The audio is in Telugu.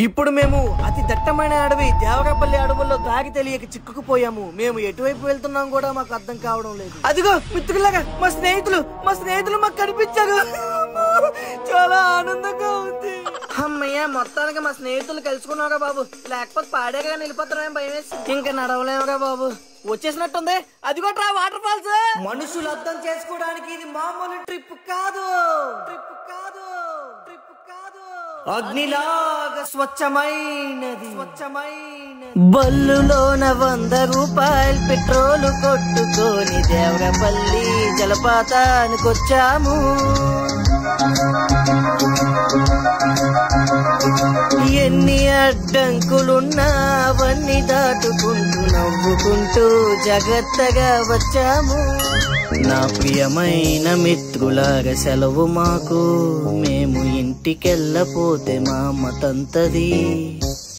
ఇప్పుడు మేము అతి దట్టమైన అడవి దేవరపల్లి అడవుల్లో దారి తెలియక చిక్కుకుపోయాము. మేము ఎటువైపు వెళ్తున్నాం కూడా మాకు అర్థం కావడం లేదు. అదిగో మిత్రులాగా మా స్నేహితులు మాకు కనిపించారు. చాలా ఆనందంగా ఉంది. అమ్మయ్య, మొత్తానికి మా స్నేహితులు కలుసుకున్నావుగా బాబు. లేకపోతే పాడేగా వెళ్ళిపోతామని భయం వేసి ఇంకా నడవలేముగా బాబు. వచ్చేసినట్టుంది. అదిగో వాటర్ ఫాల్స్. మనుషులు అర్థం చేసుకోవడానికి ఇది మామూలు ట్రిప్ కాదు. అగ్నిలాగా స్వచ్ఛమైనది. బల్లులోన 100 రూపాయలు పెట్రోల్ కొట్టుకొని దేవరపల్లి జలపాతానికి వచ్చాము. ఎన్ని అడ్డంకులున్నా అవన్నీ దాటుకుంటూ నవ్వుకుంటూ జాగ్రత్తగా వచ్చాము. నా ప్రియమైన మిత్రులాగా సెలవు మాకు. మేము ఇంటికెళ్ళపోతే మా అమ్మ తంతది.